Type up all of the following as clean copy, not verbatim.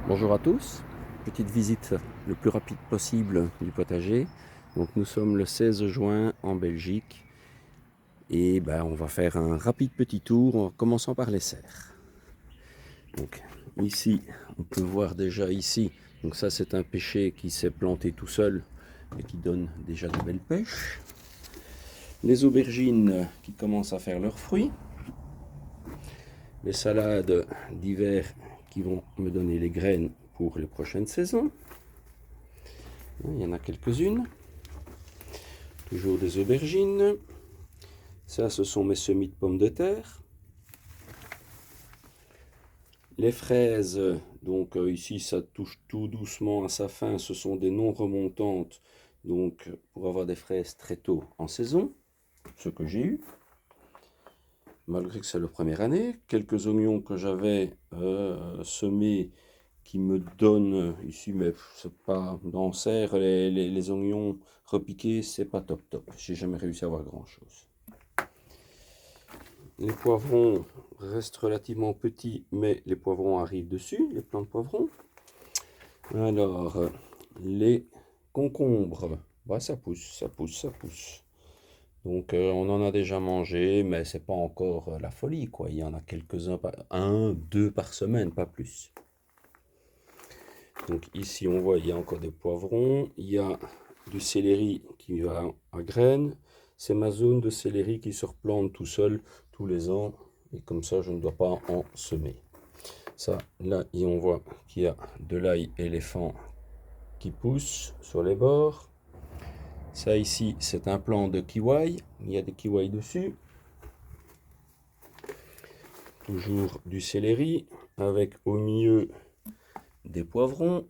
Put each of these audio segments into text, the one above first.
Bonjour à tous, petite visite le plus rapide possible du potager. Donc nous sommes le 16 juin en Belgique et on va faire un rapide petit tour en commençant par les serres. Donc ici on peut voir déjà ici, donc ça c'est un pêcher qui s'est planté tout seul et qui donne déjà de belles pêches. Les aubergines qui commencent à faire leurs fruits. Les salades d'hiver qui vont me donner les graines pour les prochaines saisons. Il y en a quelques-unes. Toujours des aubergines. Ça, ce sont mes semis de pommes de terre. Les fraises, donc ici, ça touche tout doucement à sa fin. Ce sont des non remontantes, donc pour avoir des fraises très tôt en saison, ce que j'ai eu. Malgré que c'est la première année, quelques oignons que j'avais semés qui me donnent ici, mais c'est pas dans serre, les oignons repiqués, c'est pas top top. J'ai jamais réussi à avoir grand chose. Les poivrons restent relativement petits, mais les poivrons arrivent dessus, les plants de poivrons. Alors, les concombres, ça pousse, ça pousse, ça pousse. Donc on en a déjà mangé, mais c'est pas encore la folie, quoi. Il y en a quelques-uns, un, deux par semaine, pas plus. Donc ici on voit, il y a encore des poivrons, il y a du céleri qui va à graines. C'est ma zone de céleri qui se replante tout seul tous les ans, et comme ça je ne dois pas en semer. Ça, là, et on voit qu'il y a de l'ail éléphant qui pousse sur les bords. Ça ici, c'est un plant de kiwi. Il y a des kiwis dessus. Toujours du céleri avec au milieu des poivrons.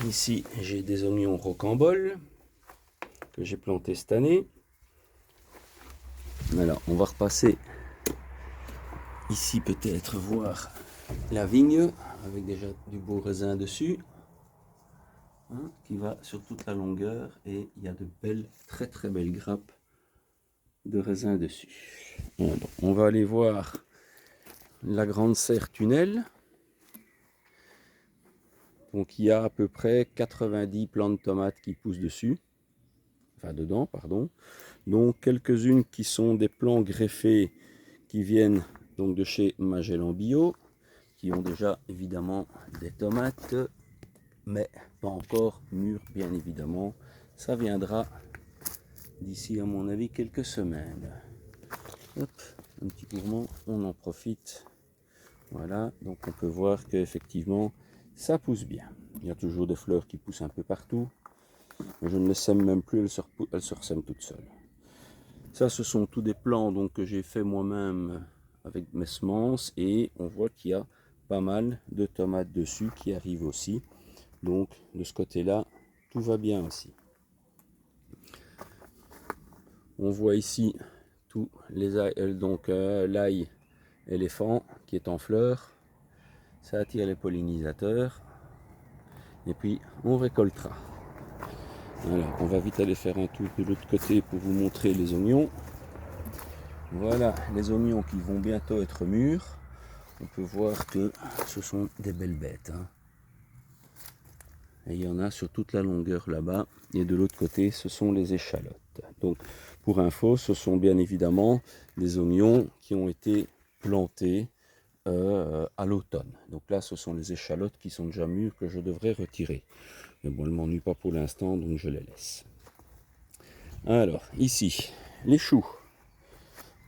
Ici, j'ai des oignons rocambole que j'ai plantés cette année. Alors, on va repasser ici peut-être voir la vigne avec déjà du beau raisin dessus. Qui va sur toute la longueur et il y a de belles, très très belles grappes de raisin dessus. Bon, on va aller voir la grande serre tunnel. Donc il y a à peu près 90 plants de tomates qui poussent dessus, enfin dedans, pardon. Donc quelques-unes qui sont des plants greffés qui viennent donc de chez Magellan Bio, qui ont déjà évidemment des tomates, mais pas encore mûres bien évidemment. Ça viendra d'ici à mon avis quelques semaines. Hop, un petit mouvement, on en profite. Voilà, donc on peut voir qu'effectivement ça pousse bien. Il y a toujours des fleurs qui poussent un peu partout, mais je ne les sème même plus, elles se ressèment toutes seules. Ça, ce sont tous des plants donc, que j'ai fait moi-même avec mes semences, et on voit qu'il y a pas mal de tomates dessus qui arrivent aussi. Donc de ce côté-là, tout va bien aussi. On voit ici tous les l'ail éléphant qui est en fleurs. Ça attire les pollinisateurs. Et puis on récoltera. Alors on va vite aller faire un tour de l'autre côté pour vous montrer les oignons. Voilà les oignons qui vont bientôt être mûrs. On peut voir que ce sont des belles bêtes. Et il y en a sur toute la longueur là-bas. Et de l'autre côté, ce sont les échalotes. Donc, pour info, ce sont bien évidemment des oignons qui ont été plantés à l'automne. Donc là, ce sont les échalotes qui sont déjà mûres que je devrais retirer. Mais bon, elles ne m'ennuient pas pour l'instant, donc je les laisse. Alors, ici, les choux.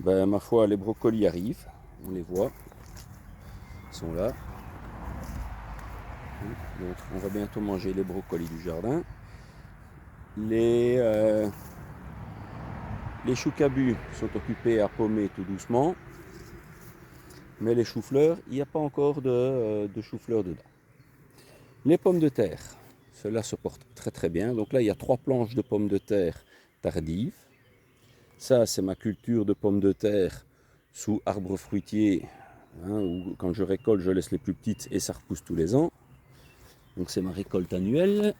Ma foi, les brocolis arrivent. On les voit. Ils sont là. Donc, on va bientôt manger les brocolis du jardin. Les choux cabus sont occupés à pommer tout doucement. Mais les choux-fleurs, il n'y a pas encore de choux-fleurs dedans. Les pommes de terre, cela se porte très très bien. Donc là, il y a 3 planches de pommes de terre tardives. Ça, c'est ma culture de pommes de terre sous arbre fruitier. Où quand je récolte, je laisse les plus petites et ça repousse tous les ans. Donc c'est ma récolte annuelle.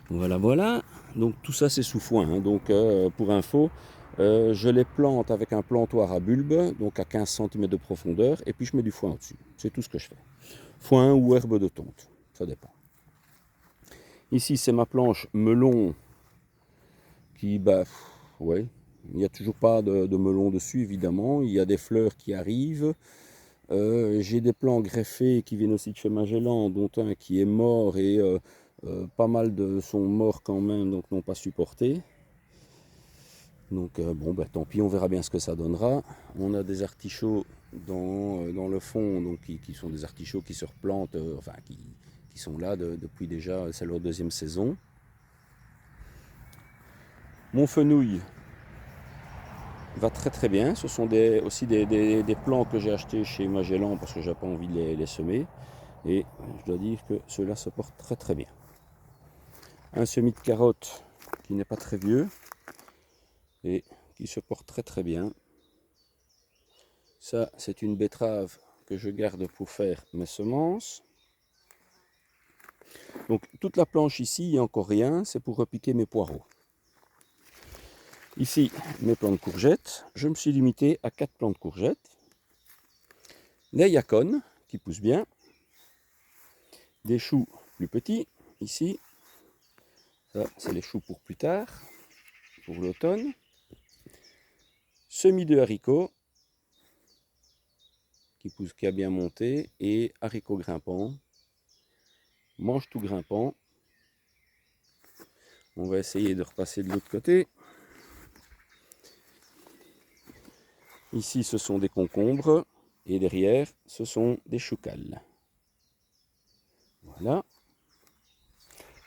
Voilà, voilà. Donc tout ça, c'est sous foin. Donc pour info, Je les plante avec un plantoir à bulbe, donc à 15 cm de profondeur, et puis je mets du foin au-dessus. C'est tout ce que je fais. Foin ou herbe de tonte, ça dépend. Ici, c'est ma planche melon qui, ouais, il n'y a toujours pas de melon dessus, évidemment. Il y a des fleurs qui arrivent. J'ai des plants greffés qui viennent aussi de chez Magellan, dont un qui est mort et pas mal sont morts quand même, donc n'ont pas supporté. Donc bon, tant pis, on verra bien ce que ça donnera. On a des artichauts dans le fond, donc qui sont des artichauts qui se replantent, enfin qui sont là depuis déjà, c'est leur deuxième saison. Mon fenouil va très très bien. Ce sont aussi des plants que j'ai achetés chez Magellan parce que j'ai pas envie de les semer. Et je dois dire que ceux-là se portent très très bien. Un semis de carottes qui n'est pas très vieux et qui se porte très très bien. Ça, c'est une betterave que je garde pour faire mes semences. Donc toute la planche ici, il n'y a encore rien, c'est pour repiquer mes poireaux. Ici, mes plants de courgettes. Je me suis limité à 4 plants de courgettes. Des yacon qui poussent bien. Des choux plus petits, ici. Ça, c'est les choux pour plus tard, pour l'automne. Semis de haricots qui a bien monté, et haricots grimpants. Mange tout grimpant. On va essayer de repasser de l'autre côté. Ici, ce sont des concombres, et derrière, ce sont des choucals. Voilà.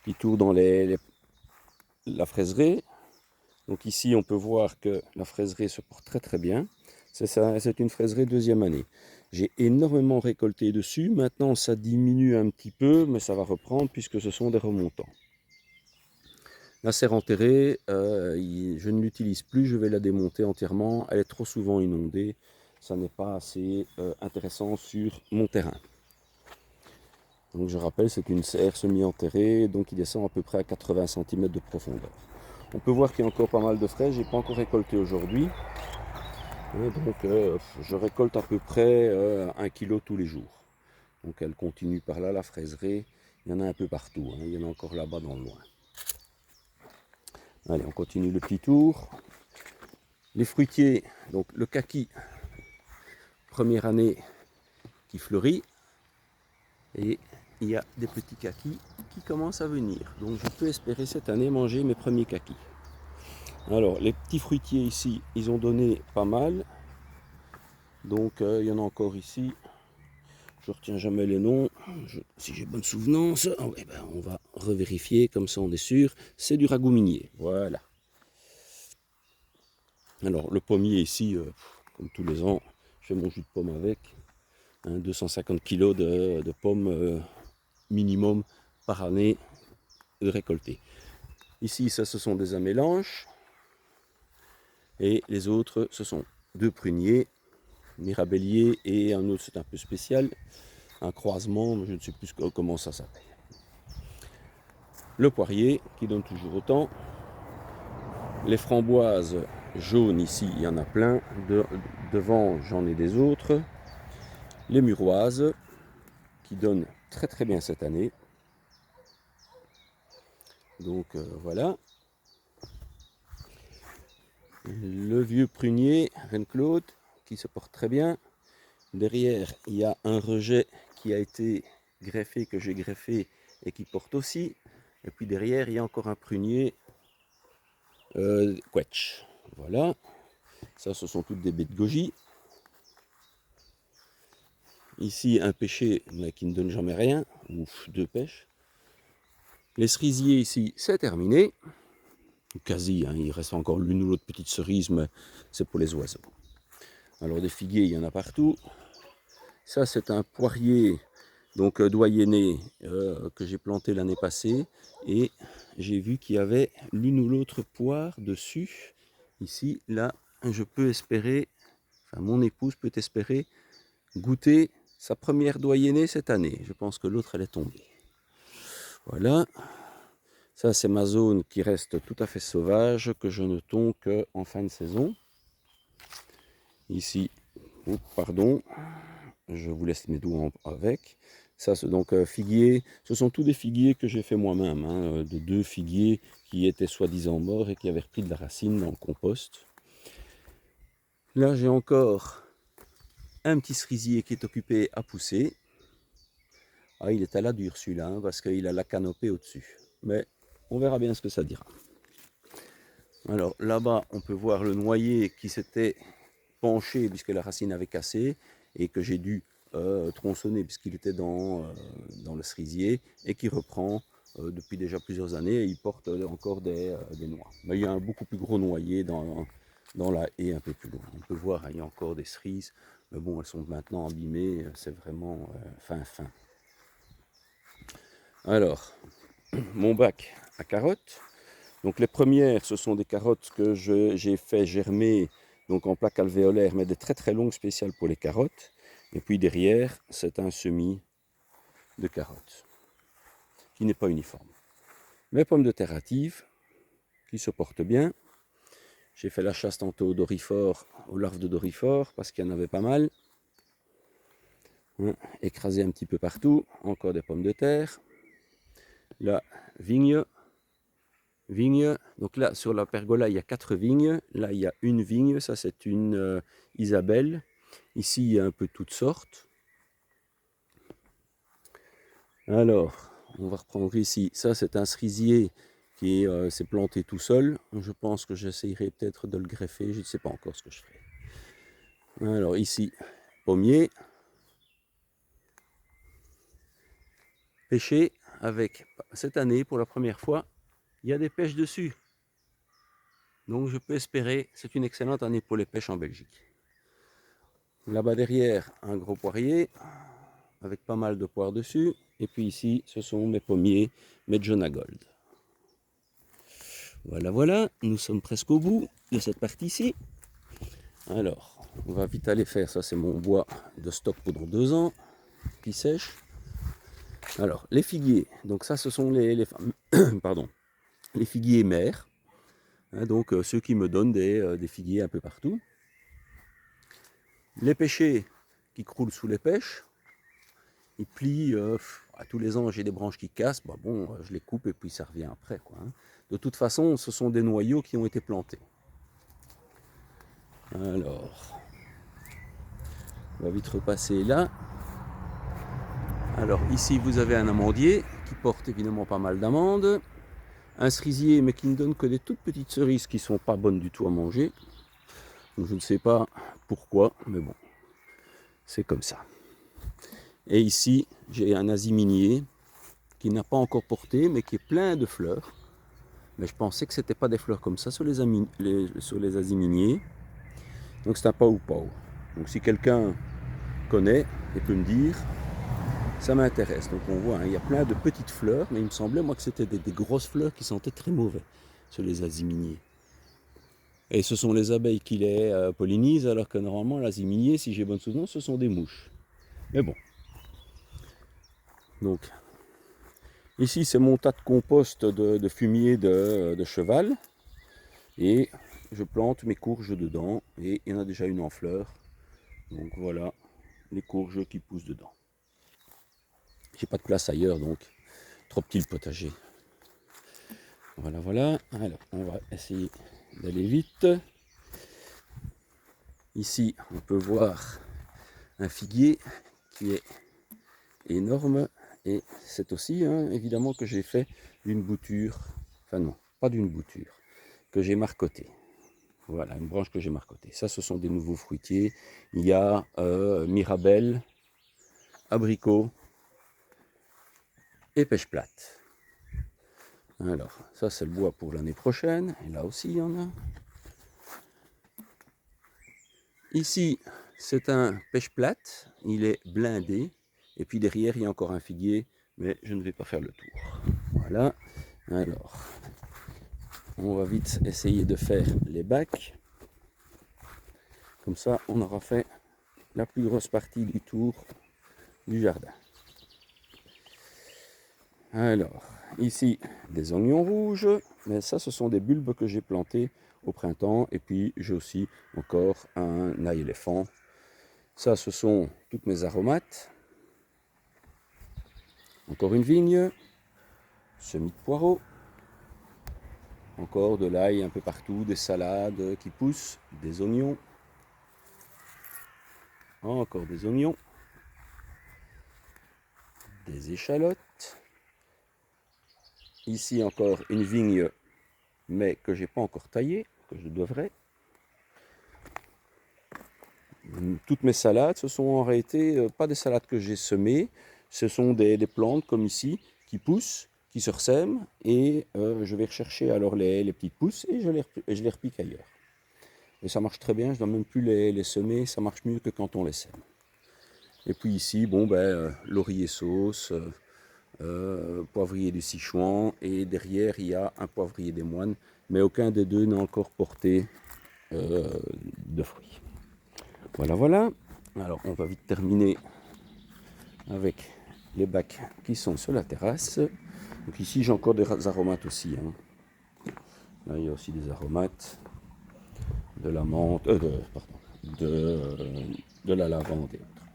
Petit tour dans la fraiseraie. Donc ici, on peut voir que la fraiseraie se porte très très bien. C'est une fraiseraie deuxième année. J'ai énormément récolté dessus. Maintenant, ça diminue un petit peu, mais ça va reprendre puisque ce sont des remontants. La serre enterrée, je ne l'utilise plus. Je vais la démonter entièrement. Elle est trop souvent inondée. Ça n'est pas assez intéressant sur mon terrain. Donc je rappelle, c'est une serre semi-enterrée, donc il descend à peu près à 80 cm de profondeur. On peut voir qu'il y a encore pas mal de fraises. J'ai pas encore récolté aujourd'hui. Donc je récolte à peu près 1 kg tous les jours. Donc elle continue par là, la fraiserie. Il y en a un peu partout, hein. Il y en a encore là-bas dans le loin. Allez, on continue le petit tour. Les fruitiers, donc le kaki, première année qui fleurit. Et il y a des petits kakis qui commencent à venir. Donc je peux espérer cette année manger mes premiers kakis. Alors les petits fruitiers ici, ils ont donné pas mal. Donc il y en a encore ici. Je retiens jamais les noms. Si j'ai bonne souvenance, on va revérifier, comme ça on est sûr. C'est du ragoût minier. Voilà. Alors le pommier ici, comme tous les ans, je fais mon jus de pomme avec. 250 kg de pommes minimum par année de récolter. Ici, ça, ce sont des amélanches. Et les autres, ce sont 2 pruniers, mirabellier, et un autre, c'est un peu spécial, un croisement, mais je ne sais plus comment ça s'appelle. Le poirier, qui donne toujours autant. Les framboises jaunes, ici, il y en a plein. Devant, j'en ai des autres. Les muroises, qui donnent très très bien cette année. Donc voilà. Le vieux prunier, Reine-Claude, qui se porte très bien. Derrière, il y a un rejet qui a été greffé, que j'ai greffé et qui porte aussi. Et puis derrière, il y a encore un prunier quetch. Voilà. Ça, ce sont toutes des baies de goji. Ici, un pêcher, mais qui ne donne jamais rien. Ouf, 2 pêches. Les cerisiers ici, c'est terminé. Quasi, hein, il reste encore l'une ou l'autre petite cerise, mais c'est pour les oiseaux. Alors des figuiers, il y en a partout. Ça, c'est un poirier, donc doyenné, que j'ai planté l'année passée. Et j'ai vu qu'il y avait l'une ou l'autre poire dessus. Ici, là, je peux espérer, enfin mon épouse peut espérer goûter sa première doyennée cette année. Je pense que l'autre, elle est tombée. Voilà. Ça, c'est ma zone qui reste tout à fait sauvage, que je ne tonds qu'en fin de saison. Ici, oh, pardon, je vous laisse mes doigts avec. Ça, c'est donc figuier. Ce sont tous des figuiers que j'ai fait moi-même, hein, de 2 figuiers qui étaient soi-disant morts et qui avaient repris de la racine dans le compost. Là, j'ai encore un petit cerisier qui est occupé à pousser. Ah, il est à la dure celui-là, hein, parce qu'il a la canopée au-dessus. Mais on verra bien ce que ça dira. Alors là-bas, on peut voir le noyer qui s'était penché puisque la racine avait cassé et que j'ai dû tronçonner puisqu'il était dans le cerisier et qui reprend depuis déjà plusieurs années et il porte encore des noix. Mais il y a un beaucoup plus gros noyer dans la haie un peu plus loin. On peut voir, hein, il y a encore des cerises, mais bon, elles sont maintenant abîmées, c'est vraiment fin. Alors, mon bac à carottes. Donc les premières, ce sont des carottes que j'ai fait germer donc en plaques alvéolaires, mais des très très longues spéciales pour les carottes. Et puis derrière, c'est un semis de carottes qui n'est pas uniforme. Mes pommes de terre hâtives qui se portent bien. J'ai fait la chasse tantôt aux larves de dorifort parce qu'il y en avait pas mal. Écrasé un petit peu partout. Encore des pommes de terre. La vigne. Donc là, sur la pergola, il y a 4 vignes. Là, il y a une vigne. Ça, c'est une Isabelle. Ici, il y a un peu toutes sortes. Alors, on va reprendre ici. Ça, c'est un cerisier qui s'est planté tout seul. Je pense que j'essayerai peut-être de le greffer. Je ne sais pas encore ce que je ferai. Alors, ici, pommier. Pêché avec, cette année, pour la première fois, il y a des pêches dessus. Donc, je peux espérer, c'est une excellente année pour les pêches en Belgique. Là-bas derrière, un gros poirier avec pas mal de poires dessus. Et puis ici, ce sont mes pommiers, mes Jonah Gold. Voilà, nous sommes presque au bout de cette partie-ci. Alors, on va vite aller faire, ça c'est mon bois de stock pendant 2 ans, qui sèche. Alors, les figuiers, donc ça ce sont pardon, les figuiers mères, hein, donc ceux qui me donnent des figuiers un peu partout. Les pêchers qui croulent sous les pêches, ils plient, à tous les ans j'ai des branches qui cassent, bah bon, je les coupe et puis ça revient après, quoi, hein. De toute façon, ce sont des noyaux qui ont été plantés. Alors, on va vite repasser là. Alors ici vous avez un amandier qui porte évidemment pas mal d'amandes. Un cerisier mais qui ne donne que des toutes petites cerises qui ne sont pas bonnes du tout à manger. Donc, je ne sais pas pourquoi, mais bon, c'est comme ça. Et ici j'ai un aziminier qui n'a pas encore porté mais qui est plein de fleurs. Mais je pensais que ce n'était pas des fleurs comme ça sur les aziminiers. Donc c'est un pau-pau. Donc si quelqu'un connaît et peut me dire, ça m'intéresse. Donc on voit, hein, il y a plein de petites fleurs, mais il me semblait moi que c'était des grosses fleurs qui sentaient très mauvais sur les aziminiers. Et ce sont les abeilles qui les pollinisent, alors que normalement l'aziminier, si j'ai bonne souvenance, ce sont des mouches. Mais bon. Donc ici c'est mon tas de compost de fumier de cheval. Et je plante mes courges dedans. Et il y en a déjà une en fleurs. Donc voilà les courges qui poussent dedans. J'ai pas de place ailleurs, donc trop petit le potager. Voilà. Alors, on va essayer d'aller vite. Ici, on peut voir un figuier qui est énorme. Et c'est aussi, hein, évidemment, que j'ai fait d'une bouture. Enfin non, pas d'une bouture. Que j'ai marcoté. Voilà, une branche que j'ai marcotée. Ça, ce sont des nouveaux fruitiers. Il y a mirabelle, abricot et pêche plate. Alors, ça c'est le bois pour l'année prochaine. Et là aussi, il y en a. Ici, c'est un pêche plate. Il est blindé. Et puis derrière, il y a encore un figuier. Mais je ne vais pas faire le tour. Voilà. Alors, on va vite essayer de faire les bacs. Comme ça, on aura fait la plus grosse partie du tour du jardin. Alors, ici, des oignons rouges, mais ça, ce sont des bulbes que j'ai plantés au printemps. Et puis, j'ai aussi encore un ail éléphant. Ça, ce sont toutes mes aromates. Encore une vigne, semis de poireaux, encore de l'ail un peu partout, des salades qui poussent, des oignons, encore des oignons, des échalotes. Ici encore une vigne, mais que j'ai pas encore taillée, que je devrais. Toutes mes salades, ce sont en réalité pas des salades que j'ai semées, ce sont des plantes comme ici qui poussent, qui se ressèment et je vais rechercher alors les petites pousses et je les repique ailleurs. Et ça marche très bien, je ne dois même plus les semer, ça marche mieux que quand on les sème. Et puis ici, bon ben, laurier sauce, poivrier du Sichuan et derrière il y a un poivrier des moines, mais aucun des deux n'a encore porté de fruits. Voilà, voilà. Alors, on va vite terminer avec les bacs qui sont sur la terrasse. Donc ici, j'ai encore des aromates aussi. Hein. Là, il y a aussi des aromates, de la menthe, de la lavande et autres.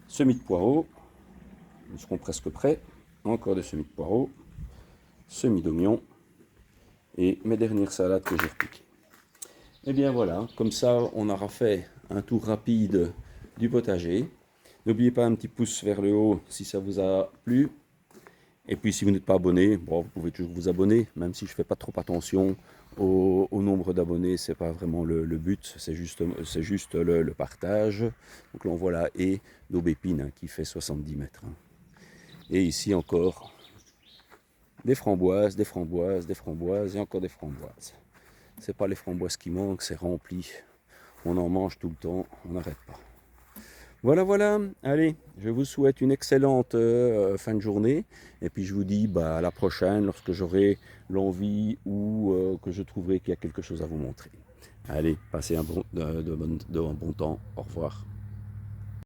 Semis de poireaux, ils seront presque prêts. Encore des semis de poireaux, semis d'oignons et mes dernières salades que j'ai repiquées. Et bien voilà, comme ça, on aura fait un tour rapide du potager. N'oubliez pas un petit pouce vers le haut si ça vous a plu. Et puis si vous n'êtes pas abonné, bon, vous pouvez toujours vous abonner, même si je ne fais pas trop attention au nombre d'abonnés, ce n'est pas vraiment le but, c'est juste le partage. Donc là on voit la haie d'aubépine hein, qui fait 70 mètres. Hein. Et ici encore des framboises, des framboises, des framboises et encore des framboises. C'est pas les framboises qui manquent, c'est rempli. On en mange tout le temps, on n'arrête pas. Voilà, voilà. Allez, je vous souhaite une excellente fin de journée. Et puis je vous dis à la prochaine lorsque j'aurai l'envie ou que je trouverai qu'il y a quelque chose à vous montrer. Allez, passez un bon temps. Au revoir.